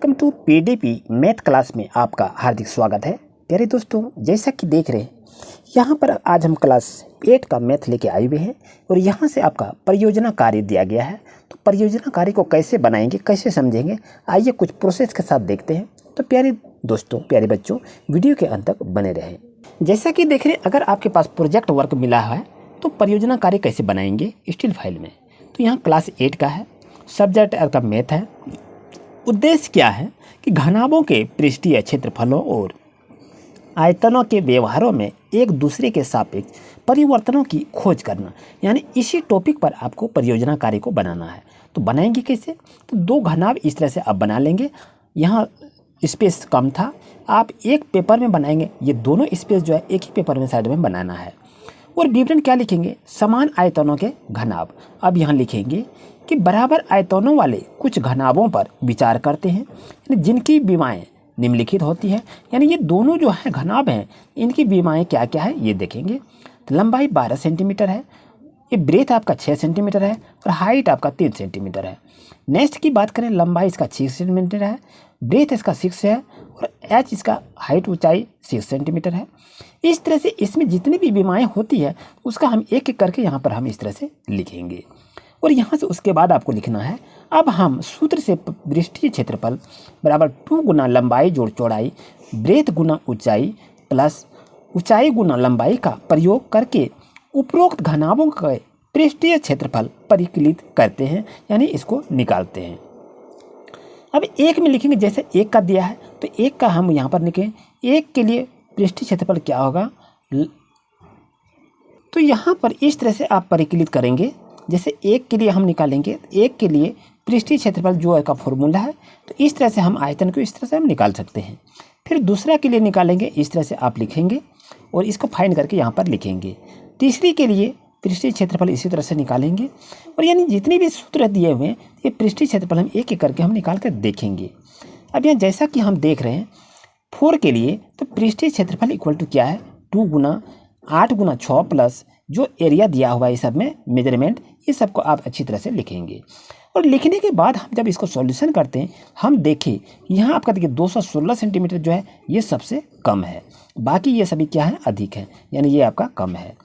Welcome to PDP math class में आपका हार्दिक स्वागत है। प्यारे दोस्तों, जैसा कि देख रहे हैं यहाँ पर आज हम क्लास 8 का मैथ लेके आए हुए हैं और यहाँ से आपका परियोजना कार्य दिया गया है। तो परियोजना कार्य को कैसे बनाएंगे, कैसे समझेंगे, आइए कुछ प्रोसेस के साथ देखते हैं। तो प्यारे दोस्तों, प्यारे बच्चों, वीडियो के अंत तक बने रहें। जैसा कि देख रहे हैं, अगर आपके पास प्रोजेक्ट वर्क मिला है तो परियोजना कार्य कैसे बनाएंगे स्टिल फाइल में। तो यहाँ क्लास 8 का है, सब्जेक्ट आपका मैथ है। उद्देश्य क्या है कि घनाभों के पृष्ठीय क्षेत्रफलों और आयतनों के व्यवहारों में एक दूसरे के सापेक्ष परिवर्तनों की खोज करना, यानी इसी टॉपिक पर आपको परियोजना कार्य को बनाना है। तो बनाएंगे कैसे? तो दो घनाभ इस तरह से आप बना लेंगे। यहाँ स्पेस कम था, आप एक पेपर में बनाएंगे। ये दोनों स्पेस जो है एक ही पेपर में साइड में बनाना है। और विवरण क्या लिखेंगे? समान आयतनों के घनाभ। अब यहाँ लिखेंगे कि बराबर आयतनों वाले कुछ घनाभों पर विचार करते हैं, यानी जिनकी विमाएँ निम्नलिखित होती है। यानी ये दोनों जो है घनाभ हैं, इनकी विमाएँ क्या क्या है ये देखेंगे। तो लंबाई 12 सेंटीमीटर है, ये ब्रेथ आपका 6 सेंटीमीटर है और हाइट आपका 3 सेंटीमीटर है। नेक्स्ट की बात करें, लंबाई इसका 6 सेंटीमीटर है, ब्रेथ इसका 6 है और एच इसका हाइट ऊंचाई 6 सेंटीमीटर है। इस तरह से इसमें जितनी भी विमाएँ होती है उसका हम एक एक करके यहाँ पर हम इस तरह से लिखेंगे। और यहाँ से उसके बाद आपको लिखना है, अब हम सूत्र से पृष्ठीय क्षेत्रफल बराबर 2 गुना लंबाई जोड़ चौड़ाई ब्रेथ गुना ऊंचाई प्लस ऊंचाई गुना लंबाई का प्रयोग करके उपरोक्त घनाभों का पृष्ठीय क्षेत्रफल परिकलित करते हैं, यानी इसको निकालते हैं। अब एक में लिखेंगे, जैसे एक का दिया है तो एक का हम यहाँ पर लिखें। एक के लिए पृष्ठीय क्षेत्रफल क्या होगा, तो यहाँ पर इस तरह से आप परिकलित करेंगे। जैसे एक के लिए हम निकालेंगे, एक के लिए पृष्ठीय क्षेत्रफल जो का फॉर्मूला है, तो इस तरह से हम आयतन को इस तरह से हम निकाल सकते हैं। फिर दूसरा के लिए निकालेंगे, इस तरह से आप लिखेंगे और इसको फाइंड करके यहाँ पर लिखेंगे। तीसरी के लिए पृष्ठीय क्षेत्रफल इसी तरह से निकालेंगे। और यानी जितने भी सूत्र दिए हुए हैं ये पृष्ठीय क्षेत्रफल हम एक एक करके हम निकाल कर देखेंगे। अब यहाँ जैसा कि हम देख रहे हैं 4 के लिए, तो पृष्ठीय क्षेत्रफल इक्वल टू क्या है, 2 गुना 8 गुना 6 प्लस जो एरिया दिया हुआ है, इस सब में मेजरमेंट, ये सबको आप अच्छी तरह से लिखेंगे। और लिखने के बाद हम जब इसको सॉल्यूशन करते हैं, हम देखें यहाँ आपका देखिए 216 सेंटीमीटर जो है ये सबसे कम है, बाकी ये सभी क्या है, अधिक है, यानी ये आपका कम है।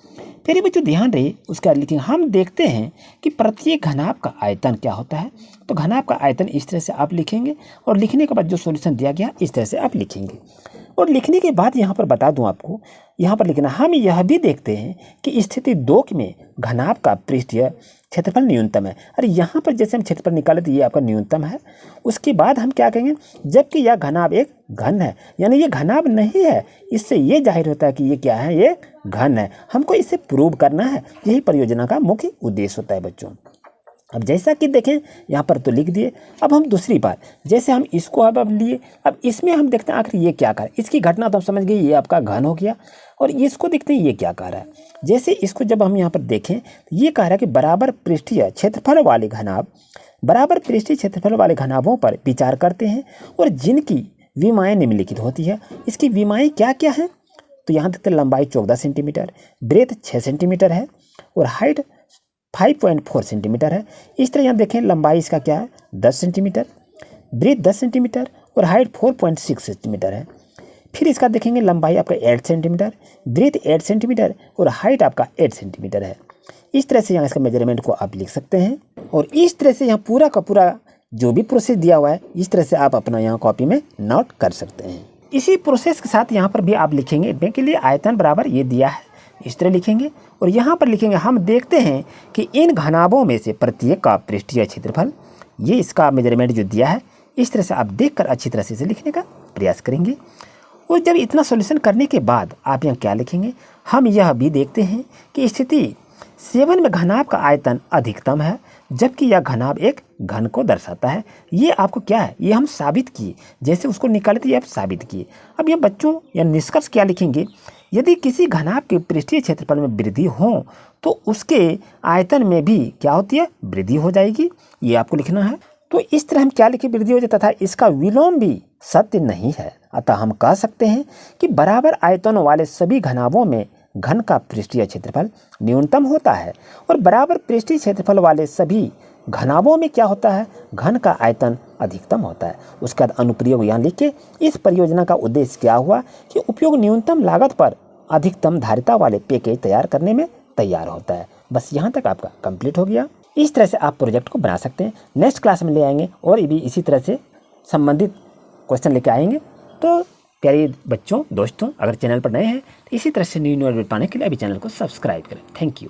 फिर बच्चों ध्यान रहे, उसका लिखेंगे। हम देखते हैं कि प्रत्येक घनाभ का आयतन क्या होता है। तो घनाभ का आयतन इस तरह से आप लिखेंगे और लिखने के बाद जो सॉल्यूशन दिया गया इस तरह से आप लिखेंगे। और लिखने के बाद यहाँ पर बता दूँ आपको, यहाँ पर लिखना, हम यह भी देखते हैं कि स्थिति 2 में घनाभ का पृष्ठीय क्षेत्रफल न्यूनतम है। अरे यहाँ पर जैसे हम क्षेत्रफल निकाले तो ये आपका न्यूनतम है। उसके बाद हम क्या कहेंगे, जबकि यह घनाभ एक घन है, यानी ये घनाभ नहीं है, इससे ये जाहिर होता है कि ये क्या है, ये घन है। हमको इसे प्रूव करना है, यही परियोजना का मुख्य उद्देश्य होता है बच्चों। अब जैसा कि देखें यहाँ पर तो लिख दिए। अब हम दूसरी बात, जैसे हम इसको अब लिए, अब इसमें हम देखते हैं आखिर ये क्या कर रहा है। इसकी घटना तो हम समझ गए, ये आपका घन हो गया। और इसको देखते हैं ये क्या कर रहा है। जैसे इसको जब हम यहाँ पर देखें तो ये कह रहा है कि बराबर पृष्ठीय क्षेत्रफल वाले घनाभ बराबर पृष्ठीय क्षेत्रफल वाले घनाभों पर विचार करते हैं और जिनकी विमाएँ निम्नलिखित होती है। इसकी विमाएँ क्या क्या है, तो यहाँ देखते हैं लंबाई 14 सेंटीमीटर, ब्रेथ 6 सेंटीमीटर है और हाइट 5.4 सेंटीमीटर है। इस तरह यहाँ देखें, लंबाई इसका क्या है, 10 सेंटीमीटर, ब्रेथ 10 सेंटीमीटर और हाइट 4.6 सेंटीमीटर है। फिर इसका देखेंगे, लंबाई आपका 8 सेंटीमीटर, ब्रेथ 8 सेंटीमीटर और हाइट आपका 8 सेंटीमीटर है। इस तरह से यहाँ इसका मेजरमेंट को आप लिख सकते हैं। और इस तरह से यहाँ पूरा का पूरा जो भी प्रोसेस दिया हुआ है, इस तरह से आप अपना यहाँ कॉपी में नोट कर सकते हैं। इसी प्रोसेस के साथ यहाँ पर भी आप लिखेंगे, इनके के लिए आयतन बराबर ये दिया है, इस तरह लिखेंगे। और यहाँ पर लिखेंगे, हम देखते हैं कि इन घनाभों में से प्रत्येक का पृष्ठीय क्षेत्रफल, ये इसका मेजरमेंट जो दिया है, इस तरह से आप देखकर अच्छी तरह से इसे लिखने का प्रयास करेंगे। और जब इतना सॉल्यूशन करने के बाद आप यहाँ क्या लिखेंगे, हम यह भी देखते हैं कि स्थिति 7 में घनाभ का आयतन अधिकतम है, जबकि यह घनाभ एक घन को दर्शाता है। ये आपको क्या है, ये हम साबित किए, जैसे उसको निकाले थे ये आप साबित किए। अब ये बच्चों या निष्कर्ष क्या लिखेंगे, यदि किसी घनाभ के पृष्ठीय क्षेत्रफल में वृद्धि हो तो उसके आयतन में भी क्या होती है, वृद्धि हो जाएगी, ये आपको लिखना है। तो इस तरह हम क्या लिखे, वृद्धि हो जाता था, इसका विलोम भी सत्य नहीं है। अतः हम कह सकते हैं कि बराबर आयतनों वाले सभी घनाभों में घन का पृष्ठीय क्षेत्रफल न्यूनतम होता है और बराबर पृष्ठीय क्षेत्रफल वाले सभी घनाभों में क्या होता है, घन का आयतन अधिकतम होता है। उसके बाद अनुप्रयोग यहाँ लिख के इस परियोजना का उद्देश्य क्या हुआ कि उपयोग न्यूनतम लागत पर अधिकतम धारिता वाले पैकेज तैयार करने में तैयार होता है। बस यहाँ तक आपका कंप्लीट हो गया। इस तरह से आप प्रोजेक्ट को बना सकते हैं। नेक्स्ट क्लास में ले आएंगे और भी इसी तरह से संबंधित क्वेश्चन लेके आएंगे। तो प्यारे बच्चों, दोस्तों, अगर चैनल पर नए हैं तो इसी तरह से न्यू वीडियो पाने के लिए अभी चैनल को सब्सक्राइब करें। Thank you.